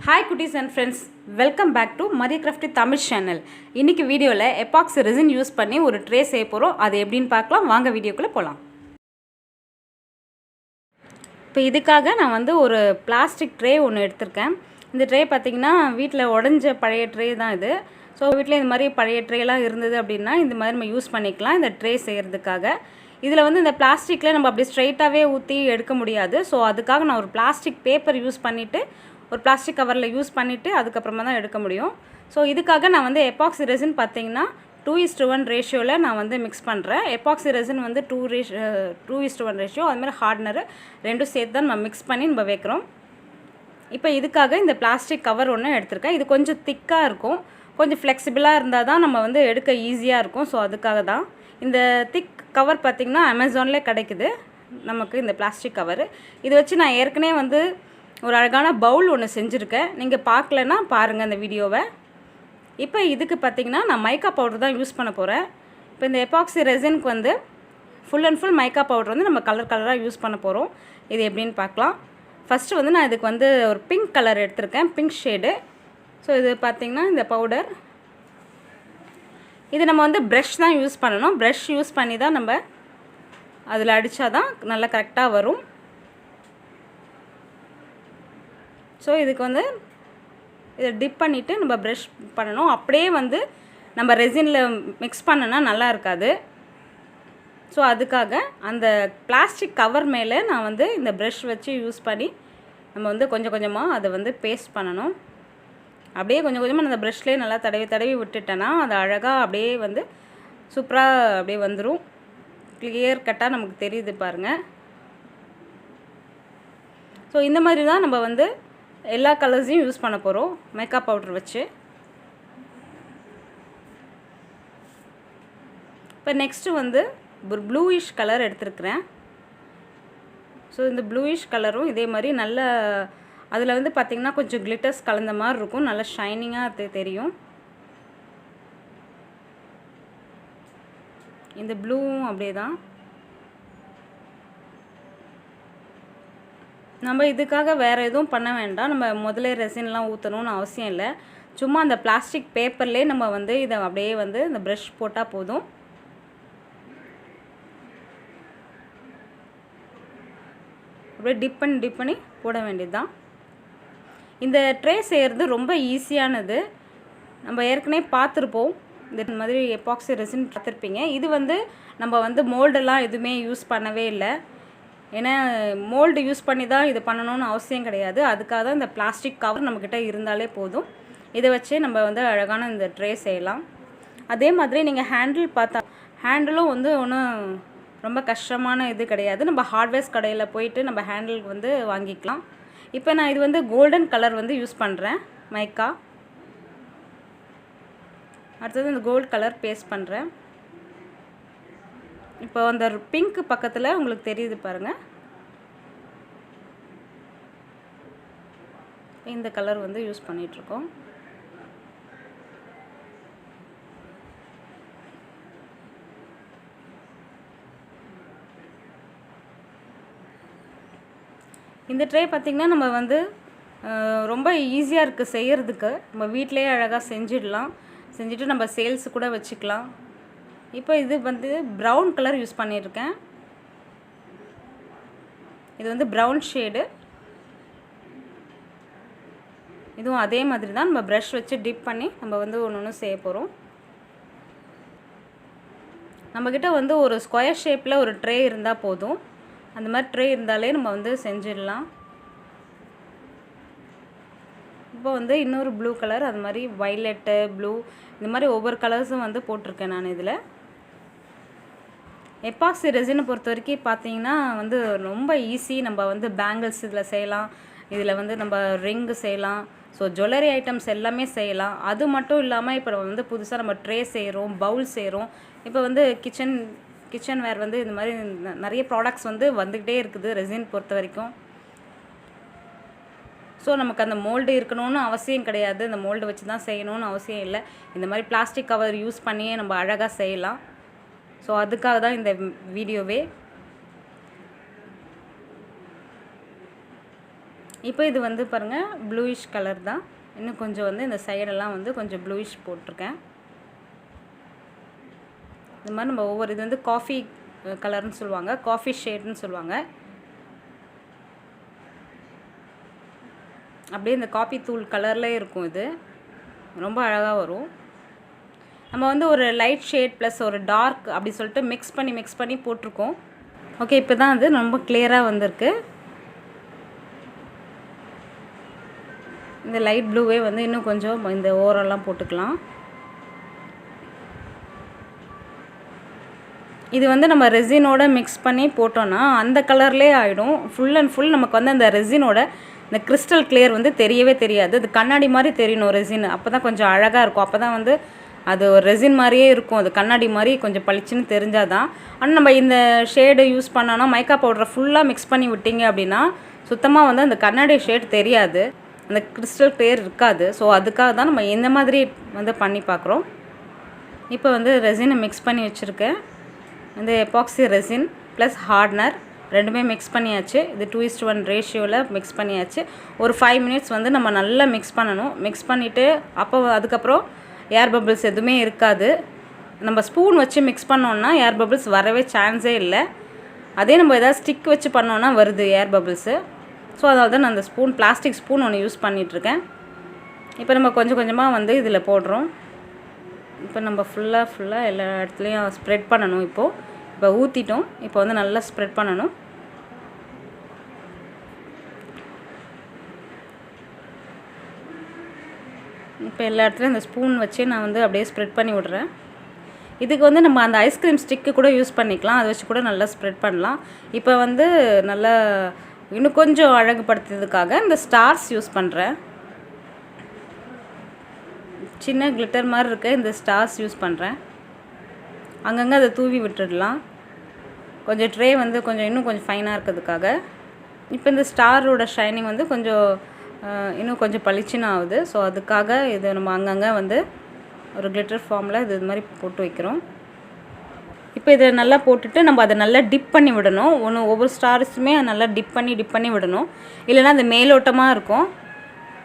Hi cuties and friends, welcome back to Mariyo crafty Tamil channel. இன்னைக்கு வீடியோல epoxy resin use பண்ணி ஒரு tray செய்ய போறோம். அது எப்படின்னு பார்க்கலாம். வாங்க வீடியோக்குள்ள போலாம். இப்போ இதுக்காக நான் வந்து ஒரு பிளாஸ்டிக் ட்ரே ஒன்னு எடுத்துர்க்கேன். இந்த ட்ரே பாத்தீங்கன்னா வீட்ல உடைஞ்ச பழைய ட்ரே தான் இது. சோ வீட்ல இந்த மாதிரி பழைய ட்ரேலாம் இருந்தது அப்படினா இந்த மாதிரி நம்ம யூஸ் பண்ணிக்கலாம் இந்த ட்ரே செய்யிறதுக்காக. இதுல வந்து இந்த பிளாஸ்டிக்ல நம்ம அப்படியே ஸ்ட்ரைட்டாவே ஊத்தி எடுக்க முடியாது. சோ அதுக்காக நான் ஒரு பிளாஸ்டிக் பேப்பர் யூஸ் பண்ணிட்டு ஒரு பிளாஸ்டிக் கவர்ல யூஸ் பண்ணிட்டு அதுக்கு அப்புறமா தான் எடுக்க முடியும். சோ இதுக்காக நான் வந்து epoxy resin பாத்தீங்கன்னா 2:1 ரேஷியோல நான் வந்து mix பண்றேன். epoxy resin வந்து 2:1 ரேஷியோ அதே மாதிரி ஹார்ட்னர் ரெண்டும் சேர்த்து தான் நம்ம mix பண்ணி நம்ம வைக்கிறோம். இப்போ இதுக்காக இந்த பிளாஸ்டிக் கவர் ஒன்னு எடுத்துர்க்கேன். இது கொஞ்சம் திக்கா இருக்கும். கொஞ்சம் ஃப்ளெக்சிபிளா இருந்தா தான் நம்ம வந்து எடுக்க ஈஸியா இருக்கும். சோ அதுக்காக தான் இந்த திக் கவர் பாத்தீங்கன்னா Amazonல கிடைக்குது. நமக்கு இந்த பிளாஸ்டிக் கவர். இத வச்சு நான் ஏற்கனவே வந்து ஒரு அழகான பவுல் ஒன்னு செஞ்சிருக்கேன். நீங்க பார்க்கலனா பாருங்க இந்த வீடியோவை. இப்போ இதுக்கு பாத்தீங்கன்னா நான் மைக்கா பவுடர் தான் யூஸ் பண்ண போறேன். இப்போ இந்த epoxy resinக்கு வந்து full and full mica powder வந்து நம்ம கலர் கலரா யூஸ் பண்ண போறோம். இது எப்படின்னு பார்க்கலாம். ஃபர்ஸ்ட் வந்து நான் இதுக்கு வந்து ஒரு பிங்க் கலர் எடுத்துர்க்கேன். Pink shade. சோ இது பாத்தீங்கன்னா இந்த பவுடர். இது நம்ம வந்து பிரஷ் தான் யூஸ் பண்ணனும். பிரஷ் யூஸ் பண்ணி தான் நம்ம அதுல அடிச்சா தான் நல்லா கரெக்ட்டா வரும். சோ இதுக்கு வந்து இத டிப் பண்ணிட்டு நம்ம பிரஷ் பண்ணனும். அப்படியே வந்து நம்ம ரெசின்ல mix பண்ணனா நல்லா இருக்காது. சோ அதுக்காக அந்த பிளாஸ்டிக் கவர் மேல நான் வந்து இந்த பிரஷ் வச்சு யூஸ் பண்ணி நம்ம வந்து கொஞ்சம் கொஞ்சமா அத வந்து பேஸ்ட் பண்ணனும். அப்படியே கொஞ்சம் கொஞ்சமா அந்த பிரஷ்லயே நல்லா தடவி விட்டுட்டேனா அது அழகா அப்படியே வந்து சூப்பரா அப்படியே வந்துரும். கிளியர் கட்டா நமக்கு தெரியுது பாருங்க. சோ இந்த மாதிரி தான் நம்ம வந்து எல்லா கலர்ஸையும் யூஸ் பண்ண போறோம் மேக்கப் பவுடர் வச்சு. இப்போ நெக்ஸ்ட் வந்து ஒரு ப்ளூயிஷ் கலர் எடுத்துர்க்கேன். சோ இந்த ப்ளூயிஷ் கலரும் இதே மாதிரி நல்ல அதுல வந்து பாத்தீங்கன்னா கொஞ்சம் கிளிட்டர்ஸ் கலந்த மாதிரி இருக்கும். நல்ல ஷைனிங்கா தெரியும். இந்த ப்ளூவும் அப்படியே தான். நம்ம இதுக்காக வேற எதுவும் பண்ண வேண்டாம். நம்ம முதல்ல ரெசின்லாம் ஊத்தணும்னு அவசியம் இல்ல. சும்மா அந்த பிளாஸ்டிக் பேப்பர்லயே நம்ம வந்து இத அப்படியே வந்து இந்த பிரஷ் போட்டா போதும். அப்படியே டிப் பண்ணி போட வேண்டியதுதான். இந்த ட்ரே செய்யிறது ரொம்ப ஈஸியானது. நம்ம ஏற்கனவே பார்த்திருப்போம். இந்த மாதிரி epoxy resin பார்த்திருப்பீங்க. இது வந்து நம்ம வந்து மோல்ட் எல்லாம் எதுமே யூஸ் பண்ணவே இல்ல. ஏனா மோல்ட் யூஸ் பண்ணி தான் இது பண்ணனும்னு அவசியம் கிடையாது. அதுக்காக தான் இந்த பிளாஸ்டிக் கவர் நம்மகிட்ட இருந்தாலே போதும். இத வச்சே நம்ம வந்து அழகான இந்த ட்ரே செய்யலாம். அதே மாதிரி நீங்க ஹேண்டில் பார்த்தா ஹேண்டிலும் வந்து ரொம்ப கஷ்டமான இது கிடையாது. நம்ம ஹார்ட்வேர்ஸ் கடையில போயிட்டு நம்ம ஹேண்டில் வந்து வாங்கிக்கலாம். இப்போ நான் இது வந்து கோல்டன் கலர் வந்து யூஸ் பண்றேன் மைக்கா. அடுத்து இந்த கோல்ட் கலர் பேஸ்ட் பண்றேன். இப்போ அந்த பிங்க் பக்கத்துல உங்களுக்கு தெரியுது பாருங்க. இந்த கலர் வந்து யூஸ் பண்ணிட்டு இருக்கோம். இந்த ட்ரே பாத்தீங்கன்னா நம்ம வந்து ரொம்ப ஈஸியா இருக்கு செய்யிறதுக்கு. நம்ம வீட்லயே அழகா செஞ்சிடலாம். செஞ்சிட்டு நம்ம சேல்ஸ் கூட வச்சுக்கலாம். இப்போ இது வந்து பிரவுன் கலர் யூஸ் பண்ணிருக்கேன். இது வந்து பிரவுன் ஷேட். இதுவும் அதே மாதிரி தான் நம்ம பிரஷ் வச்சு டிப் பண்ணி நம்ம வந்து ஒவ்வொண்ணு செய்ய போறோம். நம்மகிட்ட வந்து ஒரு ஸ்கொயர் ஷேப்ல ஒரு ட்ரே இருந்தா போதும். அந்த மாதிரி ட்ரே இருந்தாலே நம்ம வந்து செஞ்சிடலாம். இப்போ வந்து இன்னொரு ப்ளூ கலர் அது மாதிரி வயலட், ப்ளூ இந்த மாதிரி ஒவ்வொரு கலர்ஸும் வந்து போட்டுருக்கேன் நான் இதுல. epoxy resin பொறுத்தவரைக்கும் பாத்தீங்கன்னா வந்து ரொம்ப ஈஸி. நம்ம வந்து பேங்கிள்ஸ் இதுல செய்யலாம். இதுல வந்து நம்ம ரிங் செய்யலாம். சோ ஜுவல்லரி ஐட்டம்ஸ் எல்லாமே செய்யலாம். அது மட்டும் இல்லாம இப்போ வந்து புதுசா நம்ம ட்ரே செய்றோம், பவுல் செய்றோம். இப்போ வந்து கிச்சன் வேர் வந்து இந்த மாதிரி நிறைய ப்ராடக்ட்ஸ் வந்து வந்துட்டே இருக்குது ரெசின் பொறுத்தவரைக்கும். சோ நமக்கு அந்த மோல்ட் இருக்கணும்னு அவசியம் கிடையாது. அந்த மோல்ட் வச்சு தான் செய்யணும்னு அவசியம் இல்ல. இந்த மாதிரி பிளாஸ்டிக் கவர் யூஸ் பண்ணியே நம்ம அழகா செய்யலாம். சோ அதுக்காக தான் இந்த வீடியோவே. இப்போ இது வந்து பாருங்கள் ப்ளூயிஷ் கலர் தான். இன்னும் கொஞ்சம் வந்து இந்த சைடெல்லாம் வந்து கொஞ்சம் ப்ளூயிஷ் போட்டிருக்கேன். இந்த மாதிரி நம்ம ஒவ்வொரு இது வந்து காஃபி கலர்னு சொல்லுவாங்க, காஃபி ஷேட்னு சொல்லுவாங்க. அப்படியே இந்த காபி தூள் கலர்லேயே இருக்கும். இது ரொம்ப அழகாக வரும். நம்ம வந்து ஒரு லைட் ஷேட் ப்ளஸ் ஒரு டார்க் அப்படி சொல்லிட்டு மிக்ஸ் பண்ணி போட்டிருக்கோம். ஓகே, இப்போ தான் அது ரொம்ப கிளியராக வந்திருக்கு. இந்த லைட் ப்ளூவே வந்து இன்னும் கொஞ்சம் இந்த ஓரெல்லாம் போட்டுக்கலாம். இது வந்து நம்ம ரெசினோட மிக்ஸ் பண்ணி போட்டோன்னா அந்த கலர்லேயே ஆகிடும். ஃபுல் அண்ட் ஃபுல் நமக்கு வந்து அந்த ரெசினோட இந்த கிறிஸ்டல் கிளியர் வந்து தெரியவே தெரியாது. அது கண்ணாடி மாதிரி தெரியணும் ரெசின். அப்போ தான் கொஞ்சம் அழகாக இருக்கும். அப்போ தான் வந்து அது ஒரு ரெசின் மாதிரியே இருக்கும். அது கண்ணாடி மாதிரி கொஞ்சம் பளிச்சுன்னு தெரிஞ்சால் தான். ஆனால் நம்ம இந்த ஷேடு யூஸ் பண்ணோன்னா மைக்கா பவுடரை ஃபுல்லாக மிக்ஸ் பண்ணி விட்டிங்க அப்படின்னா சுத்தமாக வந்து அந்த கண்ணாடி ஷேட் தெரியாது, அந்த கிறிஸ்டல் கிளியர் இருக்காது. ஸோ அதுக்காக தான் நம்ம இந்த மாதிரி வந்து பண்ணி பார்க்குறோம். இப்போ வந்து ரெசினை மிக்ஸ் பண்ணி வச்சுருக்கேன். இந்த எபாக்சி ரெசின் ப்ளஸ் ஹார்ட்னர் ரெண்டுமே மிக்ஸ் பண்ணியாச்சு. இது 2:1 ரேஷியோவில் மிக்ஸ் பண்ணியாச்சு. ஒரு 5 மினிட்ஸ் வந்து நம்ம நல்லா மிக்ஸ் பண்ணணும். மிக்ஸ் பண்ணிவிட்டு அதுக்கப்புறம் ஏர் பபிள்ஸ் எதுவுமே இருக்காது. நம்ம ஸ்பூன் வச்சு மிக்ஸ் பண்ணோன்னா ஏர் பபிள்ஸ் வரவே சான்ஸே இல்லை. அதே நம்ம எதாவது ஸ்டிக் வச்சு பண்ணோன்னா வருது ஏர் பபிள்ஸு. ஸோ அதனால தான் நான் அந்த பிளாஸ்டிக் ஸ்பூன் ஒன்று யூஸ் பண்ணிகிட்ருக்கேன். இப்போ நம்ம கொஞ்சம் கொஞ்சமாக வந்து இதில் போடுறோம். இப்போ நம்ம ஃபுல்லாக எல்லா இடத்துலையும் ஸ்ப்ரெட் பண்ணணும். இப்போ ஊற்றிட்டோம். இப்போ வந்து நல்லா ஸ்ப்ரெட் பண்ணணும். இப்போ எல்லா இடத்துலையும் இந்த ஸ்பூன் வச்சு நான் வந்து அப்படியே ஸ்ப்ரெட் பண்ணி விட்றேன். இதுக்கு வந்து நம்ம அந்த ஐஸ்கிரீம் ஸ்டிக்கு கூட யூஸ் பண்ணிக்கலாம். அதை வச்சு கூட நல்லா ஸ்ப்ரெட் பண்ணலாம். இப்போ வந்து நல்லா இன்னும் கொஞ்சம் அழகுபடுத்துறதுக்காக இந்த ஸ்டார்ஸ் யூஸ் பண்ணுறேன். சின்ன கிளிட்டர் மாதிரி இருக்க இந்த ஸ்டார்ஸ் யூஸ் பண்ணுறேன். அங்கங்கே அதை தூவி விட்டுடலாம். கொஞ்சம் ட்ரே வந்து இன்னும் கொஞ்சம் ஃபைனாக இருக்கிறதுக்காக. இப்போ இந்த ஸ்டாரோட ஷைனிங் வந்து இன்னும் கொஞ்சம் பளிச்சுன்னு ஆகுது. ஸோ அதுக்காக இது நம்ம அங்கங்கே வந்து ஒரு கிளிட்டர் ஃபார்மில் இது மாதிரி போட்டு வைக்கிறோம். இப்போ இதை நல்லா போட்டுட்டு நம்ம அதை நல்லா டிப் பண்ணி விடணும். ஒவ்வொரு ஸ்டார்ஸுமே நல்லா டிப் பண்ணி விடணும். இல்லைன்னா அது மேலோட்டமாக இருக்கும்.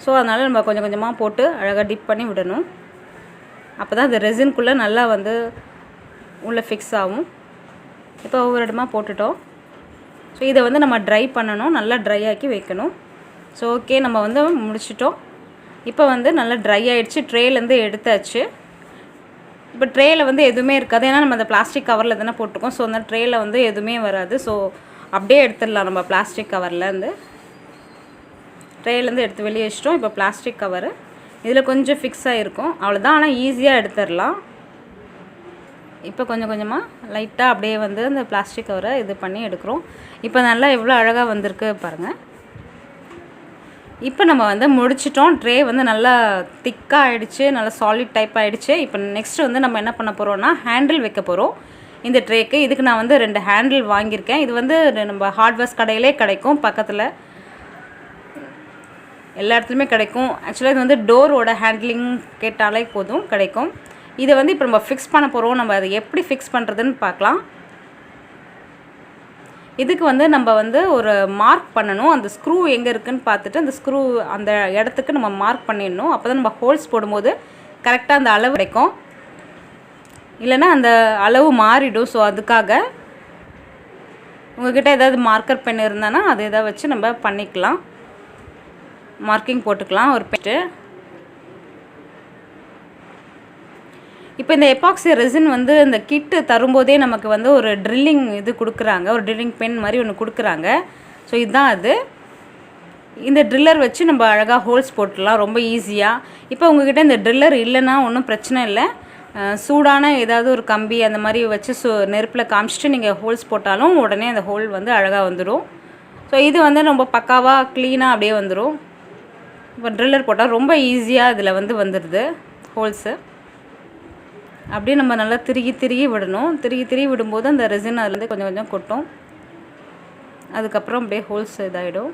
ஸோ அதனால் நம்ம கொஞ்சம் கொஞ்சமாக போட்டு அழகாக டிப் பண்ணி விடணும். அப்போ தான் அது ரெசின்குள்ளே நல்லா வந்து உள்ளே ஃபிக்ஸ் ஆகும். இப்போ ஒவ்வொரு இடமா போட்டுட்டோம். ஸோ இதை வந்து நம்ம ட்ரை பண்ணணும், நல்லா ட்ரை ஆக்கி வைக்கணும். ஸோ ஓகே, நம்ம வந்து முடிச்சிட்டோம். இப்போ வந்து நல்லா ட்ரை ஆகிடுச்சு. ட்ரேலேருந்து எடுத்தாச்சு. இப்போ ட்ரேயில் வந்து எதுவுமே இருக்காது. ஏன்னா நம்ம அந்த பிளாஸ்டிக் கவரில் தானே போட்டிருக்கோம். ஸோ அந்த ட்ரேயில் வந்து எதுவுமே வராது. ஸோ அப்படியே எடுத்துடலாம். நம்ம பிளாஸ்டிக் கவர்லேருந்து ட்ரேலேருந்து எடுத்து வெளியே வச்சிட்டோம். இப்போ பிளாஸ்டிக் கவரு இதில் கொஞ்சம் ஃபிக்ஸ் ஆகிருக்கும், அவ்வளோதான். ஆனால் ஈஸியாக எடுத்துடலாம். இப்போ கொஞ்சம் கொஞ்சமாக லைட்டாக அப்படியே வந்து அந்த பிளாஸ்டிக் கவரை இது பண்ணி எடுக்கிறோம். இப்போ நல்லா எவ்வளோ அழகாக வந்திருக்கு பாருங்கள். இப்போ நம்ம வந்து முடிச்சிட்டோம். ட்ரே வந்து நல்லா திக்காக ஆகிடுச்சு, நல்லா சாலிட் டைப் ஆகிடுச்சு. இப்போ நெக்ஸ்ட் வந்து நம்ம என்ன பண்ண போகிறோம்னா ஹேண்டில் வைக்க போகிறோம் இந்த ட்ரேக்கு. இதுக்கு நான் வந்து 2 ஹேண்டில் வாங்கியிருக்கேன். இது வந்து நம்ம ஹார்ட்வேர்ஸ் கடையிலே கிடைக்கும், பக்கத்தில் எல்லா இடத்துலையுமே கிடைக்கும். ஆக்சுவலாக இது வந்து டோரோட ஹேண்ட்லிங் கேட்டாலே போதும், கிடைக்கும். இதை வந்து இப்போ நம்ம ஃபிக்ஸ் பண்ண போகிறோம். நம்ம அதை எப்படி ஃபிக்ஸ் பண்ணுறதுன்னு பார்க்கலாம். இதுக்கு வந்து நம்ம வந்து ஒரு மார்க் பண்ணணும். அந்த ஸ்க்ரூ எங்கே இருக்குதுன்னு பார்த்துட்டு அந்த ஸ்க்ரூ அந்த இடத்துக்கு நம்ம மார்க் பண்ணிடணும். அப்போ தான் நம்ம ஹோல்ஸ் போடும்போது கரெக்டாக அந்த அளவு கிடைக்கும். இல்லைன்னா அந்த அளவு மாறிடும். ஸோ அதுக்காக உங்கள்கிட்ட ஏதாவது மார்க்கர் பென் இருந்தானா அதை எதாவது வச்சு நம்ம பண்ணிக்கலாம், மார்க்கிங் போட்டுக்கலாம் ஒரு பெட்டு. இப்போ இந்த எபாக்சி ரெசின் வந்து இந்த கிட்டு தரும்போதே நமக்கு வந்து ஒரு ட்ரில்லிங் இது கொடுக்குறாங்க, ஒரு ட்ரில்லிங் பென் மாதிரி ஒன்று கொடுக்குறாங்க. ஸோ இதுதான் அது. இந்த ட்ரில்லர் வச்சு நம்ம அழகாக ஹோல்ஸ் போட்டுடலாம் ரொம்ப ஈஸியாக. இப்போ உங்கள்கிட்ட இந்த ட்ரில்லர் இல்லைன்னா ஒன்றும் பிரச்சனை இல்லை. சூடான ஏதாவது ஒரு கம்பி அந்த மாதிரி வச்சு நெருப்பில் காமிச்சிட்டு நீங்கள் ஹோல்ஸ் போட்டாலும் உடனே அந்த ஹோல் வந்து அழகாக வந்துடும். ஸோ இது வந்து ரொம்ப பக்காவாக க்ளீனாக அப்படியே வந்துடும். இப்போ ட்ரில்லர் போட்டால் ரொம்ப ஈஸியாக இதில் வந்து வந்துடுது ஹோல்ஸு. அப்படியே நம்ம நல்லா திருகி விடணும். திருகி விடும்போது அந்த ரெசின் அதுலேருந்து கொஞ்சம் கொஞ்சம் கொட்டும். அதுக்கப்புறம் அப்படியே ஹோல்ஸ் இதாகிடும்.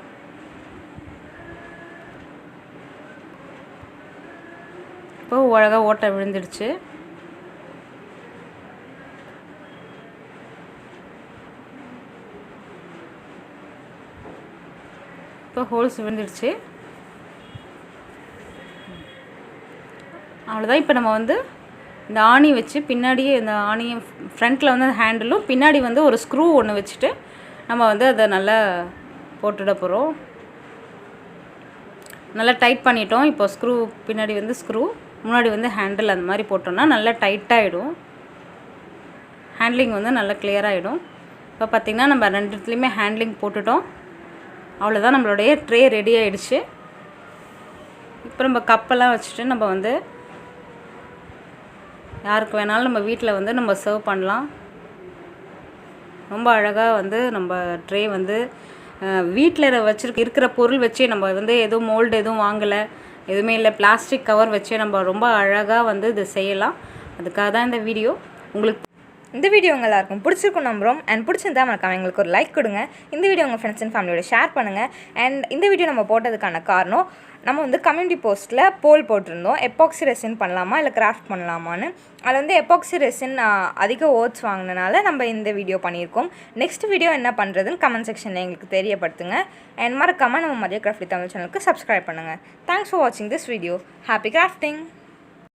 இப்போ அழகாக ஓட்டை விழுந்துடுச்சு. இப்போ பக்கம் ஹோல்ஸ் விழுந்துடுச்சு. அவ்வளோதான். இப்போ நம்ம வந்து இந்த ஆணி வச்சு பின்னாடியே இந்த ஆணியை ஃப்ரண்ட்டில் வந்து ஹேண்டிலும் பின்னாடி வந்து ஒரு ஸ்க்ரூ ஒன்று வச்சுட்டு நம்ம வந்து அதை நல்லா போட்டுட போகிறோம். நல்லா டைட் பண்ணிட்டோம். இப்போ ஸ்க்ரூ பின்னாடி வந்து ஸ்க்ரூ, முன்னாடி வந்து ஹேண்டில் அந்த மாதிரி போட்டோம்னா நல்லா டைட்டாகிடும். ஹேண்ட்லிங் வந்து நல்லா கிளியராகிடும். இப்போ பார்த்திங்கன்னா நம்ம 2த்துலேயுமே ஹேண்ட்லிங் போட்டுட்டோம். அவ்வளோதான், நம்மளுடைய ட்ரே ரெடி ஆகிடுச்சு. இப்போ நம்ம கப்பெல்லாம் வச்சுட்டு நம்ம வந்து யாருக்கு வேணாலும் நம்ம வீட்டில் வந்து நம்ம சர்வ் பண்ணலாம். ரொம்ப அழகாக வந்து நம்ம ட்ரே வந்து வீட்டில் இருக்கிற பொருள் வச்சு நம்ம வந்து எதுவும் மோல்டு எதுவும் வாங்கலை, எதுவுமே இல்லை, பிளாஸ்டிக் கவர் வச்சு நம்ம ரொம்ப அழகாக வந்து இது செய்யலாம். அதுக்காக தான் இந்த வீடியோ. உங்களுக்கு இந்த வீடியோ உங்கள் எல்லாருக்கும் பிடிச்சிருக்கும் நம்புகிறோம். அண்ட் பிடிச்சிருந்தா மறக்காம எங்களுக்கு ஒரு லைக் கொடுங்க. இந்த வீடியோ உங்கள் ஃப்ரெண்ட்ஸ் அண்ட் ஃபேமிலியோட ஷேர் பண்ணுங்கள். அண்ட் இந்த வீடியோ நம்ம போட்டதுக்கான காரணம், நம்ம வந்து கம்யூனிட்டி போஸ்ட்டில் போல் போட்டிருந்தோம், எப்பாக்சி ரெசின் பண்ணலாமா இல்லை கிராஃப்ட் பண்ணலாமான்னு. அதில் வந்து எப்பாக்சி ரெசின் அதிக ஓட்ஸ் வாங்கினனால நம்ம இந்த வீடியோ பண்ணியிருக்கோம். நெக்ஸ்ட் வீடியோ என்ன பண்ணுறதுன்னு கமெண்ட் செக்ஷனில் எங்களுக்கு தெரியப்படுத்துங்க. அண்ட் மறக்காமல் நம்ம மரியா கிராஃப்டி தமிழ் சேனலுக்கு சப்ஸ்கிரைப் பண்ணுங்கள். தேங்க்ஸ் ஃபார் வாட்சிங் திஸ் வீடியோ. Happy grafting.